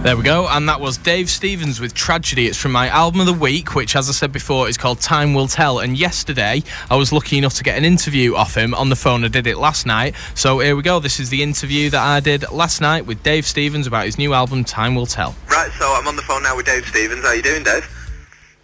There we go, and that was Dave Stevens with Tragedy. It's from my album of the week, which, as I said before, is called Time Will Tell. And yesterday, I was lucky enough to get an interview off him on the phone. I did it last night. So here we go. This is the interview that I did last night with Dave Stevens about his new album, Time Will Tell. Right, so I'm on the phone now with Dave Stevens. How you doing, Dave?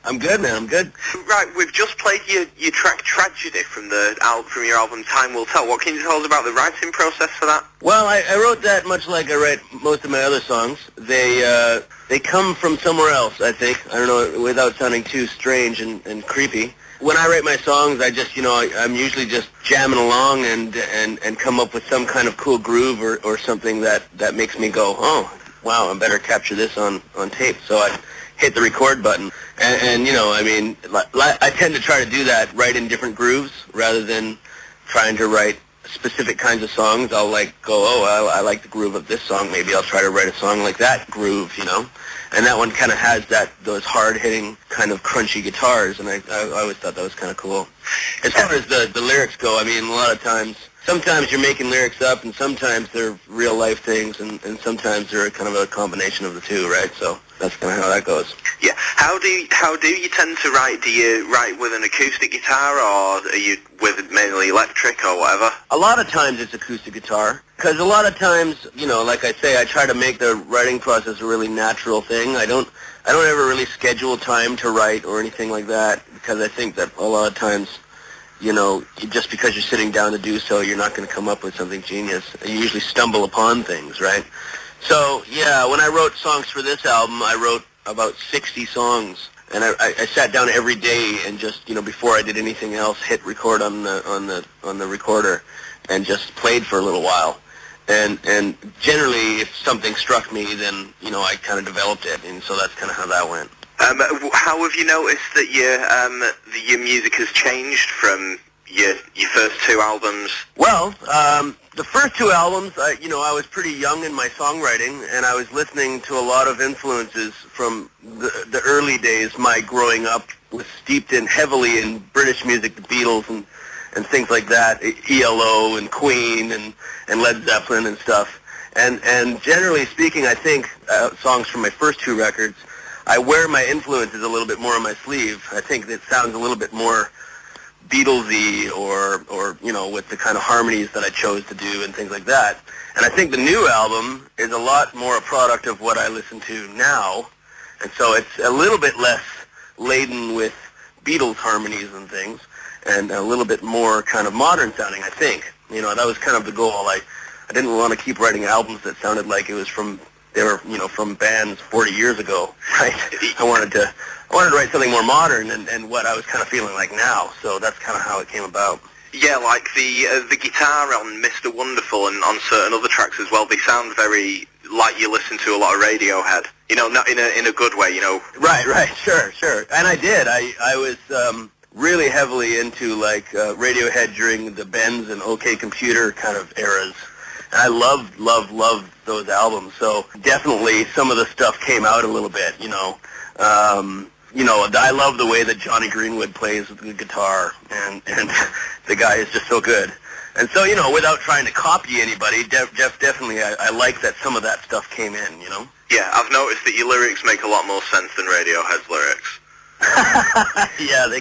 I'm good, man. I'm good. Right, we've just played your track Tragedy from your album Time Will Tell. What can you tell us about the writing process for that? Well, I wrote that much like I write most of my other songs. They come from somewhere else, I think. I don't know, without sounding too strange and creepy. When I write my songs, I just, I'm usually just jamming along and come up with some kind of cool groove or something that makes me go, oh, wow, I better capture this on tape. So I hit the record button. And I tend to try to do that, write in different grooves rather than trying to write specific kinds of songs. I'll I like the groove of this song. Maybe I'll try to write a song like that groove, And that one kind of has those hard-hitting, kind of crunchy guitars, and I always thought that was kind of cool. As far as the lyrics go, a lot of times, sometimes you're making lyrics up, and sometimes they're real-life things, and sometimes they're kind of a combination of the two, right? So that's kind of how that goes. Yeah. How do you tend to write? Do you write with an acoustic guitar, or are you with mainly electric or whatever? A lot of times it's acoustic guitar, because a lot of times, like I say, I try to make the writing process a really natural thing. I don't ever really schedule time to write or anything like that, because I think that a lot of times, just because you're sitting down to do so, you're not going to come up with something genius. You usually stumble upon things, right? So, yeah, when I wrote songs for this album, I wrote about 60 songs, and I sat down every day and just, before I did anything else, hit record on the recorder and just played for a little while. And generally, if something struck me, then, I kind of developed it, and so that's kind of how that went. How have you noticed that your music has changed from your first two albums? Well, the first two albums, I was pretty young in my songwriting, and I was listening to a lot of influences from the early days. My growing up was steeped in heavily in British music, the Beatles and things like that, ELO and Queen and Led Zeppelin and stuff. And generally speaking, I think songs from my first two records, I wear my influences a little bit more on my sleeve. I think it sounds a little bit more Beatlesy or with the kind of harmonies that I chose to do and things like that. And I think the new album is a lot more a product of what I listen to now, and so it's a little bit less laden with Beatles harmonies and things, and a little bit more kind of modern sounding, I think. That was kind of the goal. I didn't want to keep writing albums that sounded like it was from from bands 40 years ago, right? I wanted to write something more modern and what I was kind of feeling like now, so that's kind of how it came about. Yeah, like the guitar on Mr. Wonderful and on certain other tracks as well, they sound very like you listen to a lot of Radiohead, not in a good way, Right, sure. And I did. I was really heavily into Radiohead during the Benz and OK Computer kind of eras. And I loved those albums. So definitely some of the stuff came out a little bit, I love the way that Johnny Greenwood plays with the guitar, and the guy is just so good. And so, without trying to copy anybody, definitely I like that some of that stuff came in, Yeah, I've noticed that your lyrics make a lot more sense than Radiohead's lyrics. Yeah, they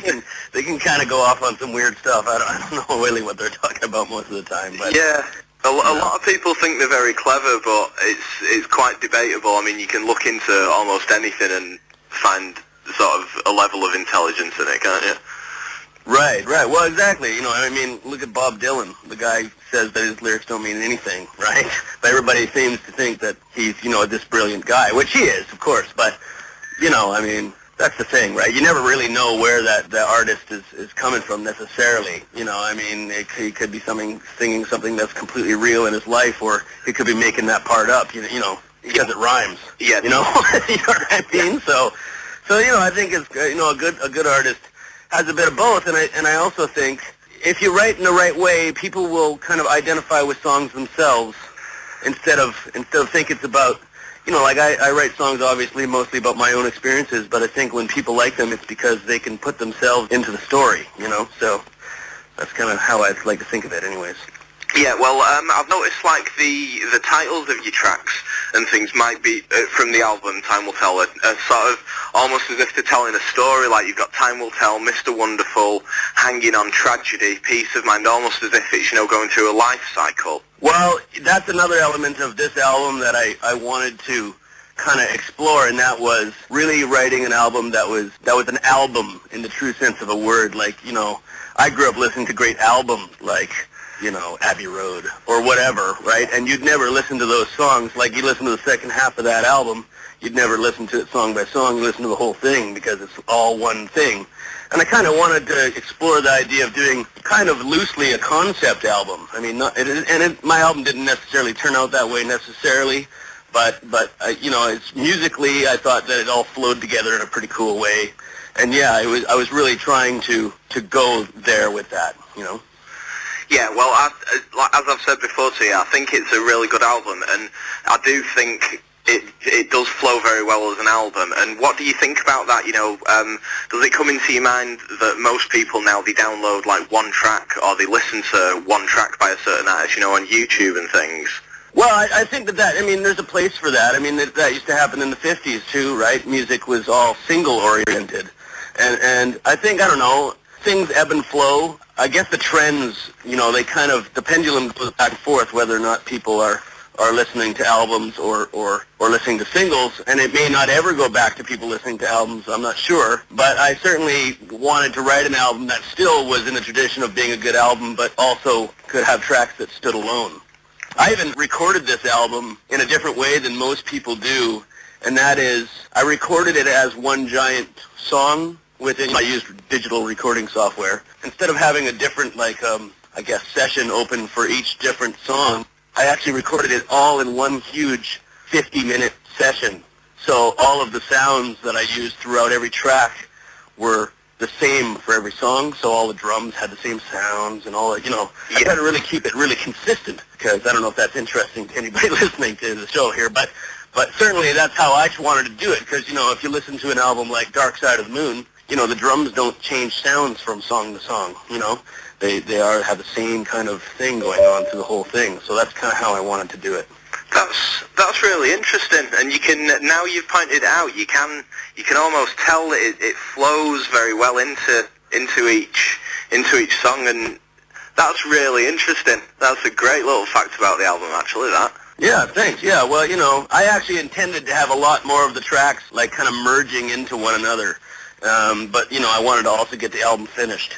can kind of go off on some weird stuff. I don't know really what they're talking about most of the time. But yeah. A lot of people think they're very clever, but it's quite debatable. You can look into almost anything and find sort of a level of intelligence in it, can't you? Right. Well, exactly. Look at Bob Dylan. The guy says that his lyrics don't mean anything, right? But everybody seems to think that he's, this brilliant guy, which he is, of course. But, that's the thing, right? You never really know where the artist is coming from necessarily. He could be singing something that's completely real in his life, or he could be making that part up. Because it rhymes. Yeah. You know what I mean? So I think it's a good artist has a bit of both, and I also think if you write in the right way, people will kind of identify with songs themselves instead of think it's about. I write songs obviously mostly about my own experiences, but I think when people like them, it's because they can put themselves into the story, so that's kind of how I like to think of it anyways. Yeah, well, I've noticed like the titles of your tracks and things might be from the album Time Will Tell are sort of almost as if they're telling a story. Like you've got Time Will Tell, Mr. Wonderful, Hanging On, Tragedy, Peace of Mind, almost as if it's going through a life cycle. Well, that's another element of this album that I wanted to kind of explore, and that was really writing an album that was an album in the true sense of a word. Like, I grew up listening to great albums like, Abbey Road or whatever, right? And you'd never listen to those songs. Like, you listen to the second half of that album, you'd never listen to it song by song. You listen to the whole thing because it's all one thing. And I kind of wanted to explore the idea of doing kind of loosely a concept album. I mean, my album didn't necessarily turn out that way necessarily, but it's musically, I thought that it all flowed together in a pretty cool way. And yeah, I was really trying to go there with that, Yeah, well, as I've said before to you, I think it's a really good album, and I do think it does flow very well as an album. And what do you think about that? Does it come into your mind that most people now, they download like one track, or they listen to one track by a certain artist, on YouTube and things? Well, I think there's a place for that. I mean, that used to happen in the 50s too, right? Music was all single-oriented. And I think, I don't know, things ebb and flow. I guess the trends, they kind of, the pendulum goes back and forth whether or not people are listening to albums or listening to singles, and it may not ever go back to people listening to albums, I'm not sure. But I certainly wanted to write an album that still was in the tradition of being a good album, but also could have tracks that stood alone. I even recorded this album in a different way than most people do, and that is, I recorded it as one giant song I used digital recording software. Instead of having a different, session open for each different song, I actually recorded it all in one huge 50-minute session. So all of the sounds that I used throughout every track were the same for every song, so all the drums had the same sounds and all that, I tried to really keep it really consistent, because I don't know if that's interesting to anybody listening to the show here, but certainly that's how I wanted to do it, because, if you listen to an album like Dark Side of the Moon, the drums don't change sounds from song to song, They have the same kind of thing going on through the whole thing, so that's kind of how I wanted to do it. That's really interesting, and you can, now you've pointed out, you can almost tell that it flows very well into each song, and that's really interesting. That's a great little fact about the album, actually, that. Yeah, thanks. Yeah, well, I actually intended to have a lot more of the tracks kind of merging into one another. But, I wanted to also get the album finished.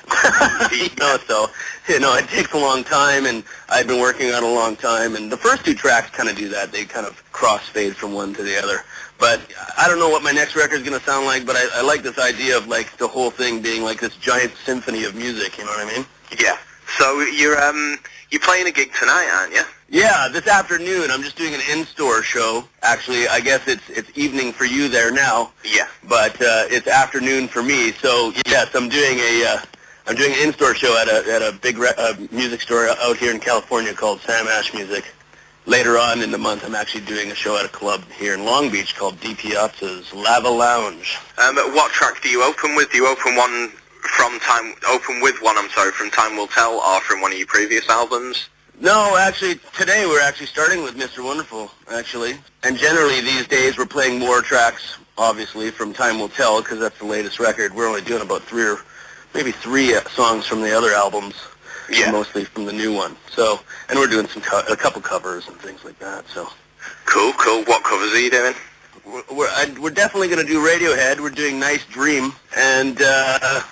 So, it takes a long time, and I've been working on it a long time, and the first two tracks kind of do that. They kind of crossfade from one to the other. But I don't know what my next record is going to sound like, but I like this idea of, the whole thing being like this giant symphony of music, you know what I mean? Yeah. So you're playing a gig tonight, aren't you? Yeah, this afternoon. I'm just doing an in-store show. Actually, I guess it's evening for you there now. Yeah. But it's afternoon for me. So yes, I'm doing an in-store show at a big music store out here in California called Sam Ash Music. Later on in the month, I'm actually doing a show at a club here in Long Beach called D. Piazza's Lava Lounge. What track do you open with? Do you open with one from Time Will Tell, or from one of your previous albums? No, actually, today we're actually starting with Mr. Wonderful, actually. And generally these days we're playing more tracks, obviously, from Time Will Tell, because that's the latest record. We're only doing about three songs from the other albums, mostly from the new one. So, and we're doing a couple covers and things like that. So. Cool. What covers are you doing? We're definitely going to do Radiohead. We're doing Nice Dream, and I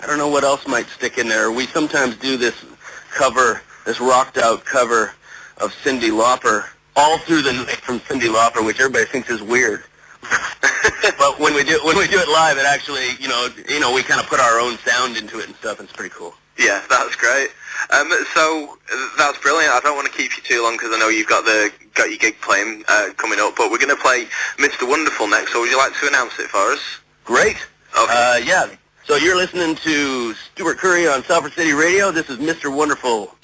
don't know what else might stick in there. We sometimes do this rocked out cover of Cyndi Lauper, all through the night from Cyndi Lauper, which everybody thinks is weird. But when we do it live, it actually, we kind of put our own sound into it and stuff. And it's pretty cool. Yeah, that's great. So that's brilliant. I don't want to keep you too long because I know you've got your gig playing coming up. But we're going to play Mr. Wonderful next. So would you like to announce it for us? Great. Okay. Yeah. So you're listening to Stuart Currie on Salford City Radio. This is Mr. Wonderful.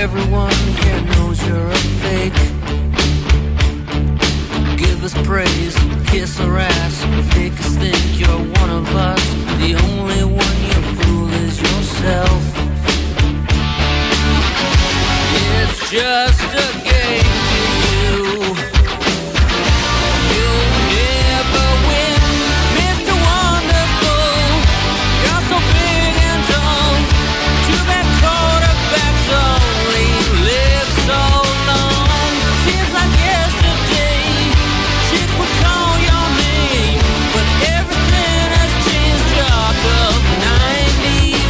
Everyone here knows you're a fake. Give us praise, kiss our ass, make us think you're one of us. The only one you fool is yourself. It's just a game to you. You'll never win, Mr. Wonderful. You're so big and tall. Too bad quarterbacks only live so long. Seems like yesterday chicks would call your name, but everything has changed. Jock of 91.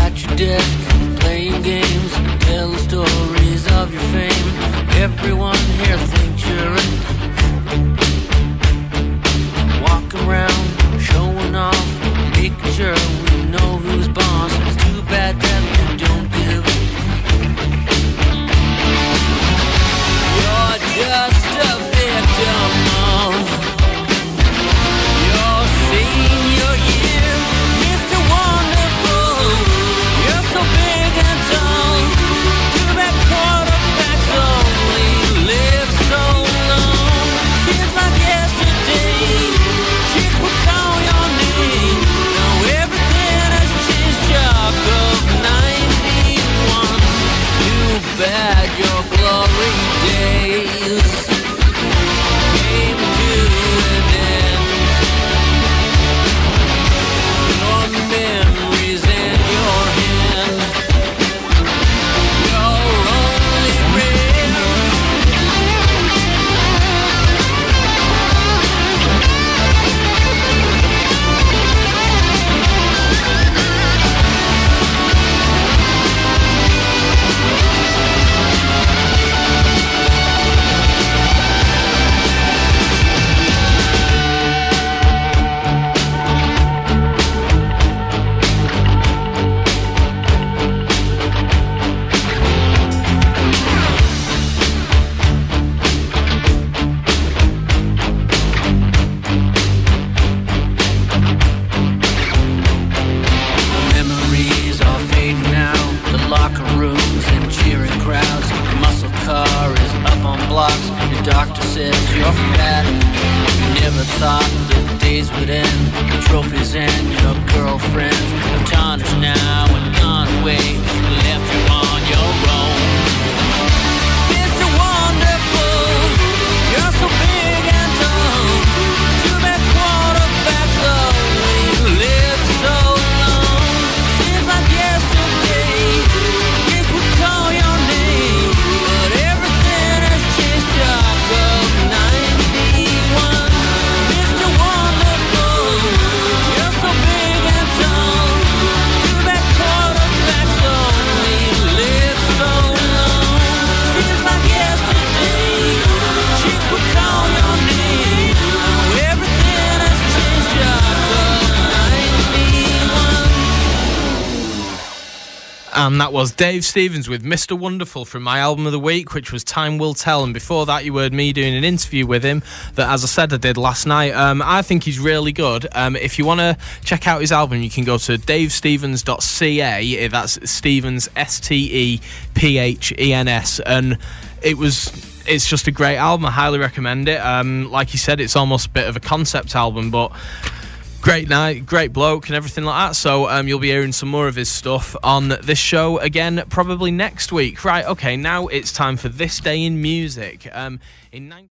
At your desk, playing games, tell the stories of your fame. Everyone here thinks you're a walking around, showing off, making sure we know who's boss. It's too bad that you don't give. You're just a victim of your senior year, Mr. Wonderful. You're so big and tall. Too bad quarterbacks only live so long. Seems like yesterday chicks would call your name. Now everything has changed. Jock of 91. Too bad your glory days came to an end. Your memories in your hand. Your only friend. Memories are fading now. The locker rooms and cheering crowds. The muscle car is up on blocks. Your doctor says you're fat. You never thought the days would end. The trophies and your girlfriends have tarnished now and gone away. Left you on your own. Mr. Wonderful, you're so big and tall. Too bad quarterbacks only live so long. Seems like yesterday kids would call your name, but everything has changed. Jock of 91. Mr. Wonderful, you're so big and tall. Too bad quarterbacks only live so long. Seems like yesterday chicks would call your name. Now everything has changed. Jock of 91. And that was Dave Stevens with Mr. Wonderful from my album of the week, which was Time Will Tell. And before that, you heard me doing an interview with him that, as I said, I did last night. I think he's really good. If you want to check out his album, you can go to davestevens.ca. That's Stevens, Stepphens. And it's just a great album. I highly recommend it. Like you said, it's almost a bit of a concept album, but great night, great bloke and everything like that. So you'll be hearing some more of his stuff on this show again probably next week. Right, okay, now it's time for This Day in Music.